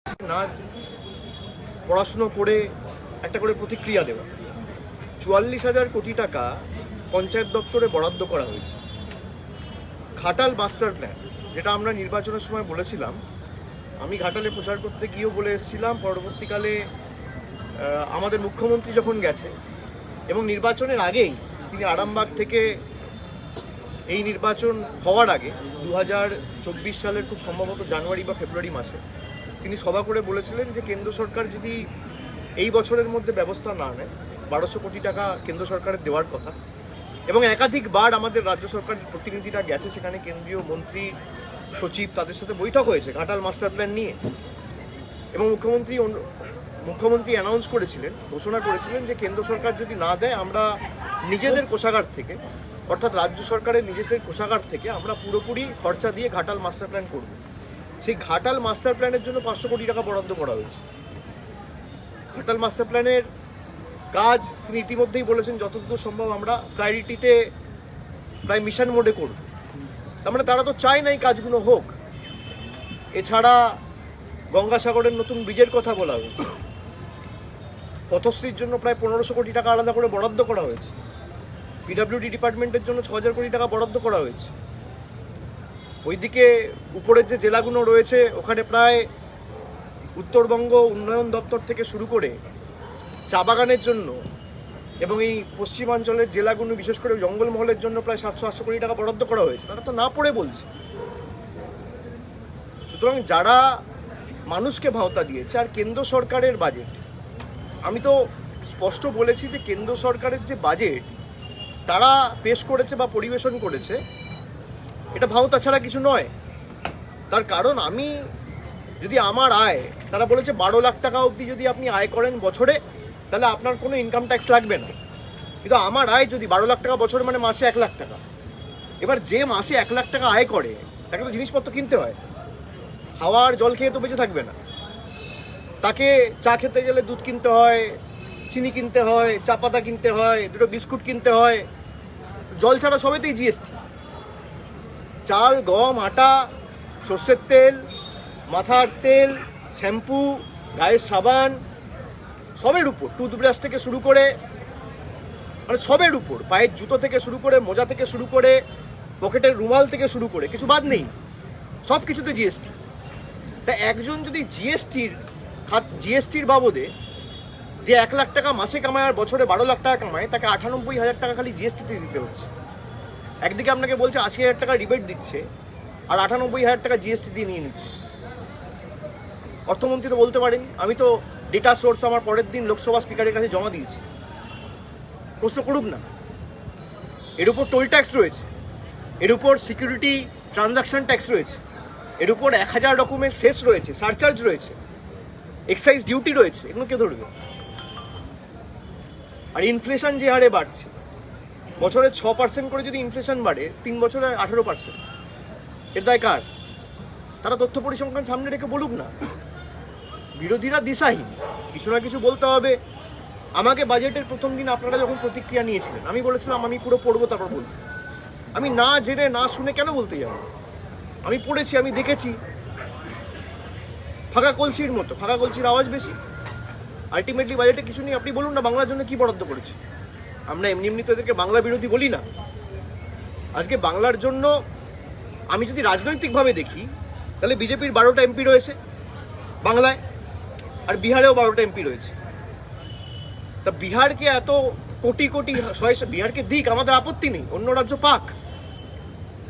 না পড়াশুনো করে একটা করে প্রতিক্রিয়া দেওয়া। ৪৪,০০০ কোটি টাকা পঞ্চায়েত দপ্তরে বরাদ্দ করা হয়েছে। ঘাটাল মাস্টার প্ল্যান, যেটা আমরা নির্বাচনের সময় বলেছিলাম, আমি ঘাটালে প্রচার করতে গিয়েও বলে এসেছিলাম। পরবর্তীকালে আমাদের মুখ্যমন্ত্রী যখন গেছে এবং নির্বাচনের আগেই তিনি আরামবাগ থেকে এই নির্বাচন হওয়ার আগে ২০২৪ সালের খুব সম্ভবত জানুয়ারি বা ফেব্রুয়ারি মাসে তিনি সভা করে বলেছিলেন যে কেন্দ্র সরকার যদি এই বছরের মধ্যে ব্যবস্থা না নেয় ১২০০ কোটি টাকা কেন্দ্র সরকারের দেওয়ার কথা। এবং একাধিকবার আমাদের রাজ্য সরকারের প্রতিনিধিরা গেছে, সেখানে কেন্দ্রীয় মন্ত্রী সচিব তাদের সাথে বৈঠক হয়েছে ঘাটাল মাস্টার প্ল্যান নিয়ে। এবং মুখ্যমন্ত্রী অ্যানাউন্স করেছিলেন, ঘোষণা করেছিলেন যে কেন্দ্র সরকার যদি না দেয় আমরা নিজেদের কোষাগার থেকে, অর্থাৎ রাজ্য সরকারের নিজেদের কোষাগার থেকে আমরা পুরোপুরি খরচা দিয়ে ঘাটাল মাস্টার প্ল্যান করব। সেই ঘাটাল মাস্টার প্ল্যানের জন্য ৫০০ কোটি টাকা বরাদ্দ করা হয়েছে। ঘাটাল মাস্টার প্ল্যানের কাজ তিনি ইতিমধ্যেই বলেছেন যতদূর সম্ভব আমরা প্রায়োরিটিতে প্রায় মিশন মোডে করব। তার মানে তারা তো চায় না এই কাজগুলো হোক। এছাড়া গঙ্গাসাগরের নতুন ব্রিজের কথা বলা হয়েছে, পথশ্রীর জন্য প্রায় ১৫০০ কোটি টাকা আলাদা করে বরাদ্দ করা হয়েছে, পিডব্লিউডি ডিপার্টমেন্টের জন্য ৬০০০ কোটি টাকা বরাদ্দ করা হয়েছে। ওইদিকে উপরের যে জেলাগুলো রয়েছে ওখানে প্রায় উত্তরবঙ্গ উন্নয়ন দপ্তর থেকে শুরু করে চা বাগানের জন্য এবং এই পশ্চিমাঞ্চলের জেলাগুলো বিশেষ করে জঙ্গলমহলের জন্য প্রায় ৭০০-৮০০ কোটি টাকা বরাদ্দ করা হয়েছে। তারা তো না পড়ে বলছে। সুতরাং যারা মানুষকে ভাওতা দিয়েছে, আর কেন্দ্র সরকারের বাজেট, আমি তো স্পষ্ট বলেছি যে কেন্দ্র সরকারের যে বাজেট তারা পেশ করেছে বা পরিবেশন করেছে এটা ভাওতা ছাড়া কিছু নয়। তার কারণ আমি যদি আমার আয়, তারা বলেছে ১২ লাখ টাকা অবধি যদি আপনি আয় করেন বছরে তাহলে আপনার কোনো ইনকাম ট্যাক্স লাগবে না। কিন্তু আমার আয় যদি ১২ লাখ টাকা বছরে মানে মাসে ১ লাখ টাকা। এবার যে মাসে ১ লাখ টাকা আয় করে তাকে তো জিনিসপত্র কিনতে হয়, খাওয়ার জল খেয়ে তো বেঁচে থাকবে না। তাকে চা খেতে গেলে দুধ কিনতে হয়, চিনি কিনতে হয়, চা পাতা কিনতে হয়, দুটো বিস্কুট কিনতে হয়, জল ছাড়া সবেতেই জিএসটি। চাল, গম, আটা, সর্ষের তেল, মাথার তেল, শ্যাম্পু, গায়ের সাবান, সবের উপর, টুথব্রাশ থেকে শুরু করে মানে সবের উপর, পায়ের জুতো থেকে শুরু করে, মোজা থেকে শুরু করে, পকেটের রুমাল থেকে শুরু করে কিছু বাদ নেই, সব কিছুতে জিএসটি। তা একজন যদি জিএসটির বাবদে যে ১ লাখ টাকা মাসে কামায় আর বছরে ১২ লাখ টাকা কামায়, তাকে ৯৮,০০০ টাকা খালি জিএসটিতে দিতে হচ্ছে। একদিকে আপনাকে বলছে ৮০,০০০ টাকা রিবেট দিচ্ছে আর ৯৮,০০০ টাকা জিএসটি দিয়ে নিয়ে নিচ্ছে। অর্থমন্ত্রী তো বলতে পারেন, আমি তো ডেটা সোর্স আমার পরের দিন লোকসভা স্পিকারের কাছে জমা দিয়েছি। প্রশ্ন করুক না। এর উপর টোল ট্যাক্স রয়েছে, এর উপর সিকিউরিটি ট্রানজাকশন ট্যাক্স রয়েছে, এর উপর ১,০০০ রকমের সেস রয়েছে, সারচার্জ রয়েছে, এক্সাইজ ডিউটি রয়েছে। এগুলো কে ধরবে? আর ইনফ্লেশন যে হারে বাড়ছে, বছরে ৬% করে যদি ইনফ্লেশন বাড়ে, ৩ বছরে ১৮%, এর দায় কার? তারা তথ্য পরিসংখ্যান সামনে রেখে বলুক না। বিরোধীরা দিশাহীন, কিছু না কিছু বলতে হবে। আমাকে বাজেটের প্রথম দিন আপনারা যখন প্রতিক্রিয়া নিয়েছিলেন, আমি বলেছিলাম আমি পুরো পড়বো তারপর বলবো। আমি না জেনে না শুনে কেন বলতে যাব? আমি পড়েছি, আমি দেখেছি। ফাঁকা কলসির মতো, ফাঁকা কলসির আওয়াজ বেশি। আলটিমেটলি বাজেটে কিছু নেই। আপনি বলুন না বাংলার জন্য কি বরাদ্দ করেছে। আমরা এমনি তো এদেরকে বাংলা বিরোধী বলি না। আজকে বাংলার জন্য আমি যদি রাজনৈতিকভাবে দেখি তাহলে বিজেপির ১২টা এমপি রয়েছে বাংলায়, আর বিহারেও ১২টা এমপি রয়েছে। তা বিহারকে এত কোটি কোটি বিহারকে দিক, আমাদের আপত্তি নেই, অন্য রাজ্য পাক।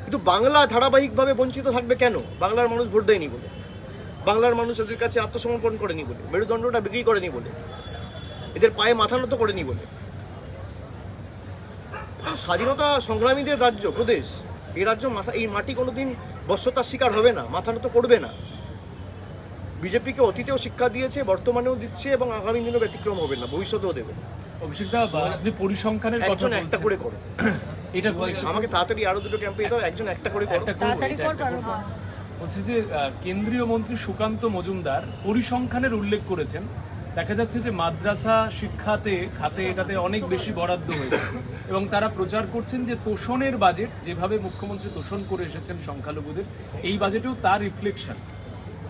কিন্তু বাংলা ধারাবাহিকভাবে বঞ্চিত থাকবে কেন? বাংলার মানুষ ভোট দেয়নি বলে, বাংলার মানুষ এদের কাছে আত্মসমর্পণ করেনি বলে, মেরুদণ্ডটা বিক্রি করেনি বলে, এদের পায়ে মাথা নত করেনি বলে। স্বাধীনতা সংগ্রামীদের রাজ্য, প্রদেশ। এই রাজ্য এই মাটি কোনোদিন বশ্যতার শিকার হবে না, মাথা নত করবে না। বিজেপিকে অতীতেও শিক্ষা দিয়েছে, বর্তমানেও দিচ্ছে এবং আগামী দিনেও ব্যতিক্রম হবে না, ভবিষ্যতেও দেবে। অভিষেক দা, আপনি পরিসংখ্যানের কথা বলছেন, একটা করে করো। এটা আমাকে তাড়াতাড়ি আরো দুটো ক্যাম্পে দাও, একজন একটা করে করো। বলছি যে কেন্দ্রীয় মন্ত্রী সুকান্ত মজুমদার পরিসংখ্যানের উল্লেখ করেছেন। দেখা যাচ্ছে যে মাদ্রাসা শিক্ষাতে খাতে এটাতে অনেক বেশি বরাদ্দ হয়েছে এবং তারা প্রচার করছেন যে তোষণের বাজেট, যেভাবে মুখ্যমন্ত্রী তোষণ করে এসেছেন সংখ্যালঘুদের, এই বাজেটেও তার রিফ্লেকশন।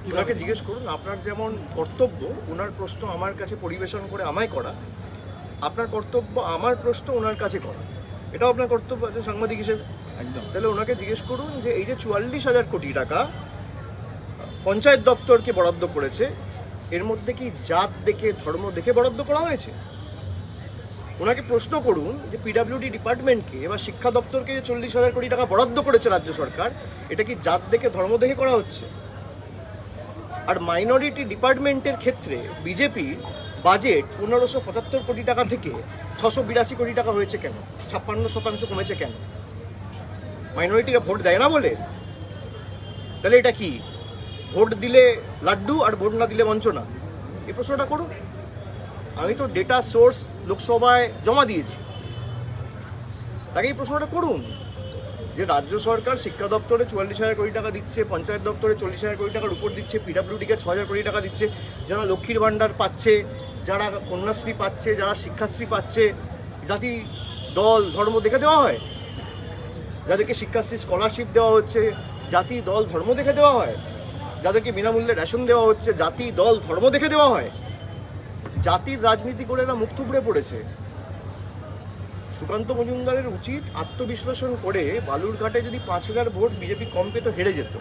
ওনাকে জিজ্ঞেস করুন। আপনার যেমন কর্তব্য ওনার প্রশ্ন আমার কাছে পরিবেশন করে আমায় করা, আপনার কর্তব্য আমার প্রশ্ন ওনার কাছে করা, এটাও আপনার কর্তব্য একজন সাংবাদিক হিসেবে। একদম। তাহলে ওনাকে জিজ্ঞেস করুন যে এই যে 44,000 কোটি টাকা পঞ্চায়েত দপ্তরকে বরাদ্দ করেছে, এর মধ্যে কি জাত দেখে ধর্ম দেখে বরাদ্দ করা হয়েছে? ওনাকে প্রশ্ন করুন যে পিডাব্লিউডি ডিপার্টমেন্টকে বা শিক্ষা দপ্তরকে যে 40,000 কোটি টাকা বরাদ্দ করেছে রাজ্য সরকার, এটা কি জাত দেখে ধর্ম দেখে করা হচ্ছে? আর মাইনরিটি ডিপার্টমেন্টের ক্ষেত্রে বিজেপি বাজেট 1575 কোটি টাকা থেকে 682 কোটি টাকা হয়েছে কেন? 56% কমেছে কেন? মাইনরিটিরা ভোট দেয় না বলে? তাহলে এটা কি ভোট দিলে লাড্ডু আর ভোট না দিলে বঞ্চনা? এই প্রশ্নটা করুন। আমি তো ডেটা সোর্স লোকসভায় জমা দিয়েছি, তাকে এই প্রশ্নটা করুন যে রাজ্য সরকার শিক্ষা দপ্তরে 44,000 কোটি টাকা দিচ্ছে, পঞ্চায়েত দপ্তরে 40,000 কোটি টাকার উপর দিচ্ছে, পিডাব্লিউডিকে 6,000 কোটি টাকা দিচ্ছে, যারা লক্ষ্মীর ভাণ্ডার পাচ্ছে, যারা কন্যাশ্রী পাচ্ছে, যারা শিক্ষাশ্রী পাচ্ছে, জাতি দল ধর্ম দেখে দেওয়া হয়? যাদেরকে শিক্ষাশ্রী স্কলারশিপ দেওয়া হচ্ছে, জাতি দল ধর্ম দেখে দেওয়া হয়? যাদেরকে বিনামূল্যে রেশন দেওয়া হচ্ছে, জাতি দল ধর্ম দেখে দেওয়া হয়? জাতির রাজনীতি করে এরা মুখ থুবড়ে পড়েছে। সুকান্ত মজুমদারের উচিত আত্মবিশ্লেষণ করে বালুরঘাটে যদি 5,000 ভোট বিজেপি কম পেত হেরে যেত,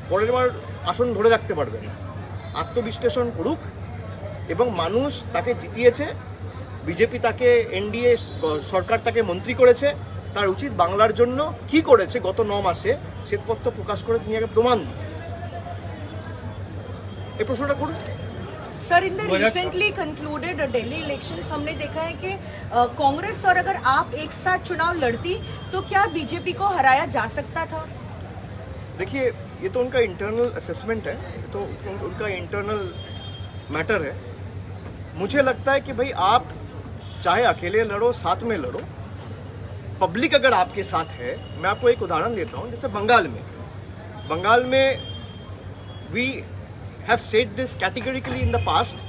পরের বার আসন ধরে রাখতে পারবে না। আত্মবিশ্লেষণ করুক এবং মানুষ তাকে জিতিয়েছে, বিজেপি তাকে এনডিএ সরকার তাকে মন্ত্রী করেছে, তার উচিত বাংলার জন্য কি করেছে গত 9 মাসে শ্বেতপত্র প্রকাশ করে তিনি আগে প্রমাণ দিন। এই প্রশ্নটা করুন। Sir in the recently concluded Delhi elections हमने देखा है कि कांग्रेस और अगर आप एक साथ चुनाव लड़ती तो क्या बीजेपी को हराया जा सकता था? देखिए, ये तो उनका इंटरनल असेसमेंट है, तो उनका इंटरनल मैटर है। मुझे लगता है कि भाई आप चाहे अकेले लड़ो, साथ में लड़ो, पब्लिक अगर आपके साथ है। मैं आपको एक उदाहरण देता हूँ, जैसे बंगाल में we have said this categorically in the past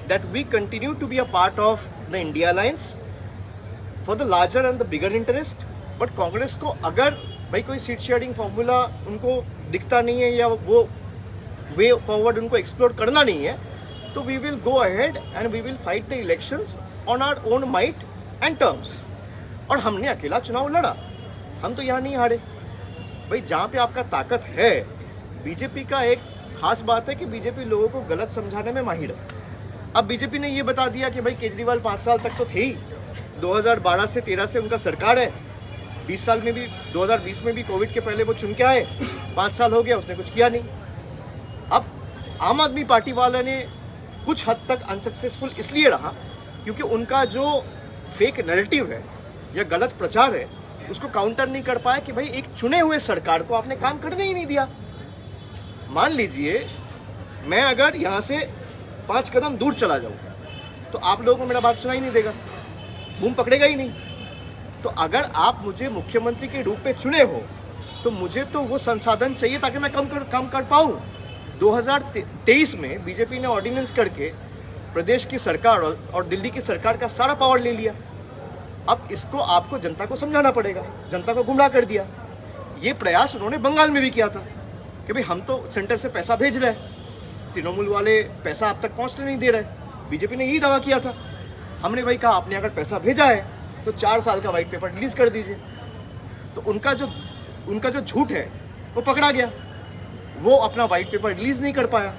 that we continue to be a part of the India Alliance for the larger and the bigger interest, but Congress को अगर भाई कोई सीट शेयरिंग फॉर्मूला उनको दिखता नहीं है या वो वे फॉरवर्ड उनको एक्सप्लोर करना नहीं है, तो we will go ahead and we will fight the elections on our own might and terms. और हमने अकेला चुनाव लड़ा, हम तो यहाँ नहीं हारे। भाई जहाँ पे आपका ताकत है, बीजेपी का एक खास बात है कि बीजेपी लोगों को गलत समझाने में माहिर है। अब बीजेपी ने ये बता दिया कि भाई केजरीवाल 5 साल तक तो थे ही, 2012 से 13 से उनका सरकार है, 20 साल में भी 2020 में भी कोविड के पहले वो चुन के आए, 5 साल हो गया उसने कुछ किया नहीं। अब आम आदमी पार्टी वाले ने कुछ हद तक अनसक्सेसफुल इसलिए रहा क्योंकि उनका जो फेक नैरेटिव है या गलत प्रचार है उसको काउंटर नहीं कर पाया कि भाई एक चुने हुए सरकार को आपने काम करने ही नहीं दिया। मान लीजिए मैं अगर यहाँ से 5 कदम दूर चला जाऊँ तो आप लोगों को मेरा बात सुनाई नहीं देगा, बूम पकड़ेगा ही नहीं। तो अगर आप मुझे मुख्यमंत्री के रूप में चुने हो तो मुझे तो वो संसाधन चाहिए ताकि मैं काम कर पाऊँ। 2023 में बीजेपी ने ऑर्डिनेंस करके प्रदेश की सरकार और दिल्ली की सरकार का सारा पावर ले लिया। अब इसको आपको जनता को समझाना पड़ेगा, जनता को गुमराह कर दिया। ये प्रयास उन्होंने बंगाल में भी किया था कि भाई हम तो सेंटर से पैसा भेज रहे हैं, तृणमूल वाले पैसा आप तक पहुंचने नहीं दे रहे। बीजेपी ने यही दावा किया था। हमने भाई कहा आपने अगर पैसा भेजा है तो 4 साल का वाइट पेपर रिलीज कर दीजिए। तो उनका जो झूठ है वो पकड़ा गया, वो अपना वाइट पेपर रिलीज नहीं कर पाया।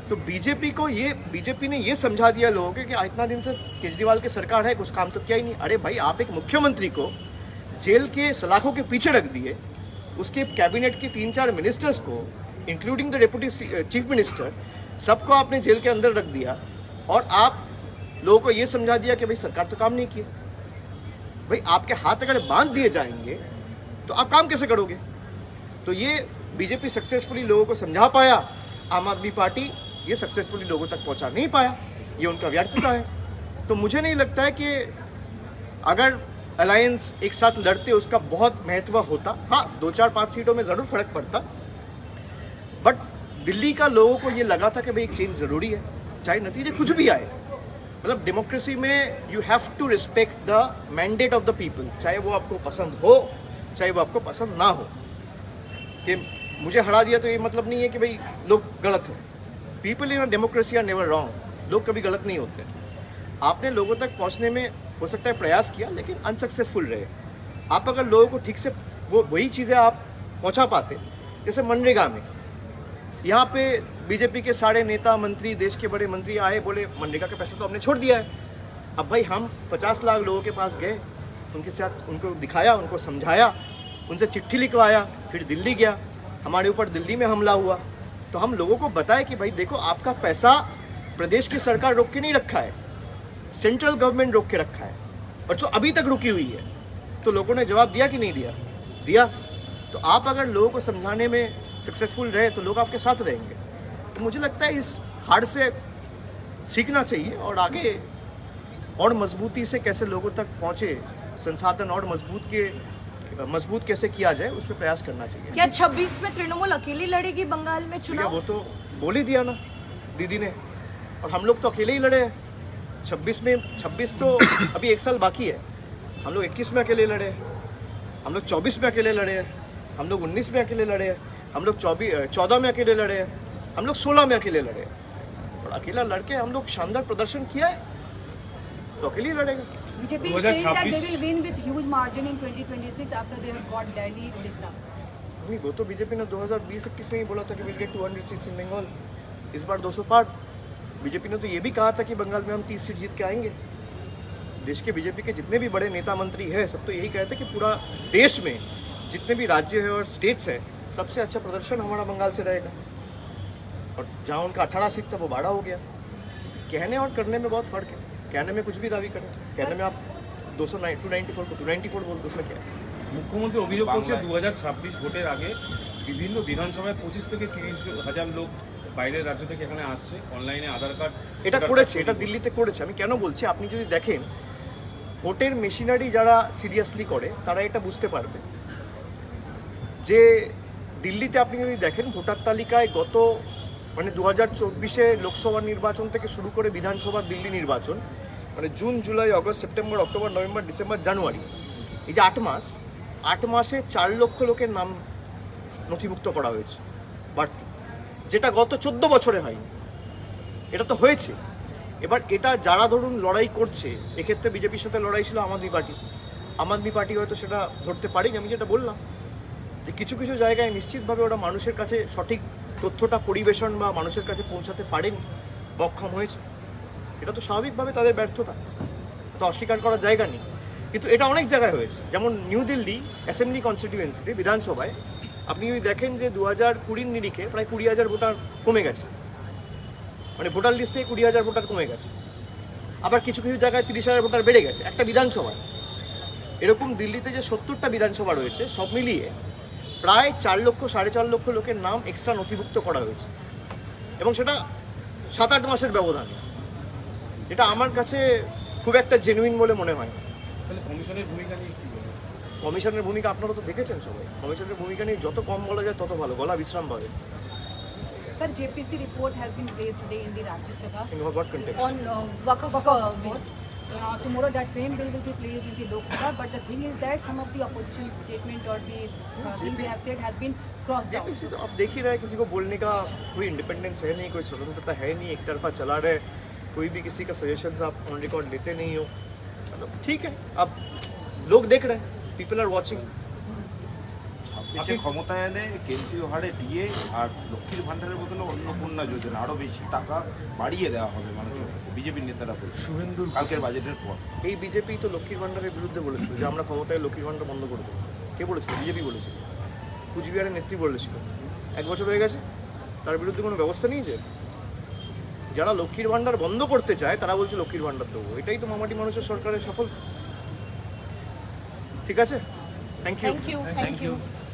तो बीजेपी ने ये समझा दिया लोगों को कि इतना दिन से केजरीवाल की सरकार है, कुछ काम तो किया ही नहीं। अरे भाई आप एक मुख्यमंत्री को जेल के सलाखों के पीछे रख दिए, उसके कैबिनेट के 3-4 मिनिस्टर्स को including the deputy chief minister सबको आपने जेल के अंदर रख दिया और आप लोगों को ये समझा दिया कि भाई सरकार तो काम नहीं किया। भाई आपके हाथ अगर बांध दिए जाएंगे तो आप काम कैसे करोगे? तो ये बीजेपी सक्सेसफुली लोगों को समझा पाया, आम आदमी पार्टी ये सक्सेसफुली लोगों तक पहुंचा नहीं पाया। ये उनका व्यर्थता है। तो मुझे नहीं लगता है कि अगर अलायंस एक साथ लड़ते उसका बहुत महत्व होता। हाँ, 2-4-5 सीटों में ज़रूर फर्क पड़ता, बट दिल्ली का लोगों को ये लगा था कि भाई एक चेंज ज़रूरी है, चाहे नतीजे कुछ भी आए। मतलब डेमोक्रेसी में you have to respect the mandate of the people, चाहे वो आपको पसंद हो चाहे वो आपको पसंद ना हो। कि मुझे हरा दिया तो ये मतलब नहीं है कि भाई लोग गलत हैं। People in democracy are never wrong, लोग कभी गलत नहीं होते। आपने लोगों तक पहुंचने में हो सकता है प्रयास किया लेकिन अनसक्सेसफुल रहे। आप अगर लोगों को ठीक से वही चीज़ें आप पहुंचा पाते, जैसे मनरेगा में यहाँ पे बीजेपी के सारे नेता मंत्री, देश के बड़े मंत्री आए, बोले मनरेगा का पैसा तो हमने छोड़ दिया है। अब भाई हम 50 लाख लोगों के पास गए, उनके साथ उनको दिखाया, उनको समझाया, उनसे चिट्ठी लिखवाया, फिर दिल्ली गया, हमारे ऊपर दिल्ली में हमला हुआ। तो हम लोगों को बताए कि भाई देखो आपका पैसा प्रदेश की सरकार रोक के नहीं रखा है, सेंट्रल गवर्नमेंट रोक के रखा है, और जो अभी तक रुकी हुई है। तो लोगों ने जवाब दिया कि नहीं दिया? दिया। तो आप अगर लोगों को समझाने में सक्सेसफुल रहे तो लोग आपके साथ रहेंगे। तो मुझे लगता है इस हार से सीखना चाहिए और आगे और मजबूती से कैसे लोगों तक पहुंचे, संसाधन और मजबूत कैसे किया जाए, उस पर प्रयास करना चाहिए। क्या 26 में तृणमूल अकेली लड़ेगी बंगाल में ठीक है, चुनाव? वो तो बोल ही दिया ना दीदी ने, और हम लोग तो अकेले ही लड़े हैं। 26 तो अभी 1 साल बाकी है। हम लोग 21 में अकेले लड़े हैं, हम लोग 24 में अकेले लड़े हैं, हम लोग 19 में अकेले लड़े हैं, हम लोग 14 में अकेले लड़े हैं, हम लोग 16 में अकेले लड़े हैं। और अकेला लड़के हम लोग शानदार प्रदर्शन किया है, तो अकेले ही लड़ेंगे। BJP is saying that they will win with huge margin in 2026 after they have got Delhi, Odisha. नहीं, वो तो बीजेपी ने 2020-21 में ही बोला था कि will get 200 seats in Bengal, इस बार 200 पार। बीजेपी ने तो ये भी कहा था कि बंगाल में हम 30 सीट जीत के आएंगे। देश के बीजेपी के जितने भी बड़े नेता मंत्री हैं, सब तो यही कहते हैं कि पूरा देश में जितने भी राज्य है और स्टेट्स हैं, सबसे अच्छा प्रदर्शन हमारा बंगाल से रहेगा। और जहाँ उनका 18 सीट था वो 12 हो गया। कहने और करने में बहुत फ़र्क है। कहने में कुछ भी दावी करें, कहने में आप 294 को 294 बोलते, उसमें क्या है? মুখ্যমন্ত্রী অভিযোগ করছে 2026 ভোটের আগে বিভিন্ন বিধানসভায় 25 থেকে 30 হাজার লোক বাইরের রাজ্য থেকে এখানে আসছে, অনলাইনে আধার কার্ড এটা করেছে, এটা দিল্লিতে করেছে। আমি কেন বলছি, আপনি যদি দেখেন ভোটের মেশিনারি যারা সিরিয়াসলি করে তারা এটা বুঝতে পারবে যে দিল্লিতে আপনি যদি দেখেন ভোটার তালিকায় গত মানে 2024-এ লোকসভা নির্বাচন থেকে শুরু করে বিধানসভা দিল্লি নির্বাচন, মানে June, July, August, September, October, November, December, January, এই যে 8 মাসে 4 লক্ষ লোকের নাম নথিভুক্ত করা হয়েছে বাড়তি, যেটা গত 14 বছরে হয়নি। এটা তো হয়েছে। এবার এটা যারা ধরুন লড়াই করছে, এক্ষেত্রে বিজেপির সাথে লড়াই ছিল আম আদমি পার্টি হয়তো সেটা ধরতে পারেনি। আমি যেটা বললাম যে কিছু কিছু জায়গায় নিশ্চিতভাবে ওরা মানুষের কাছে সঠিক তথ্যটা পরিবেশন বা মানুষের কাছে পৌঁছাতে পারেনি, বক্ষম হয়েছে। এটা তো স্বাভাবিকভাবে তাদের ব্যর্থতা, তো অস্বীকার করার জায়গা নেই। কিন্তু এটা অনেক জায়গায় হয়েছে, যেমন নিউ দিল্লি অ্যাসেম্বলি কনস্টিটিউয়েন্সিতে বিধানসভায় আপনি যদি দেখেন যে 2020 নিরিখে প্রায় 20,000 ভোটার কমে গেছে, মানে ভোটার লিস্টে 20,000 ভোটার কমে গেছে। আবার কিছু কিছু জায়গায় 30,000 ভোটার বেড়ে গেছে একটা বিধানসভায়। এরকম দিল্লিতে যে 70টা বিধানসভা রয়েছে, সব মিলিয়ে প্রায় 4 লক্ষ 4.5 লক্ষ লোকের নাম এক্সট্রা নথিভুক্ত করা হয়েছে, এবং সেটা 7-8 মাসের ব্যবধানে। এটা আমার কাছে খুব একটা জেনুইন বলে মনে হয় না। তাহলে কমিশনের ভূমিকা নিয়ে কি বলবেন? কমিশনের ভূমিকা আপনারা তো দেখেছেন সবাই। কমিশনের ভূমিকা নিয়ে যত কম বলা যায় তত ভালো, গলা বিশ্রাম পাবে। Sir, JPC report has been raised today in the Rajya Sabha. In what context? On Waqf bill. Tomorrow that same bill will be placed in the Lok Sabha, but the thing is that some of the opposition statement or the thing they have said has been crossed out. JPC तो अब देख ही रहा है, किसी को बोलने का कोई इंडिपेंडेंस है नहीं, कोई स्वतंत्रता है नहीं, एक तरफा चला रहे। कोई भी किसी का सजेशंस आप ऑन रिकॉर्ड लेते नहीं हो। मतलब ठीक है, अब लोग देख रहे हैं, पीपल आर वॉचिंग। ছাব্বিশে ক্ষমতায় এলে কেন্দ্রীয় হারে ডিএ আর লক্ষ্মীর ভান্ডারের বদলে অন্য কন্যা যোজনা আরো বেশি টাকা বাড়িয়ে দেওয়া হবে মানুষের। বিজেপির নেতারা বলছে শুভেন্দুর কালকের বাজেটের পর। এই বিজেপি তো লক্ষ্মীর ভান্ডারের বিরুদ্ধে বলেছিল যে আমরা ক্ষমতায় লক্ষ্মীর ভান্ডার বন্ধ করে দেবো। কে বলেছিল? বিজেপি বলেছিল, কুচবিহারের নেত্রী বলেছিল। 1 বছর হয়ে গেছে, তার বিরুদ্ধে কোনো ব্যবস্থা নিয়েছে? যারা লক্ষ্মীর ভান্ডার বন্ধ করতে চায় তারা বলছে লক্ষ্মীর ভান্ডার দেবো। এটাই তো মামাটি মানুষের সরকারের সফল। ঠিক আছে, থ্যাংক ইউ। Thank you.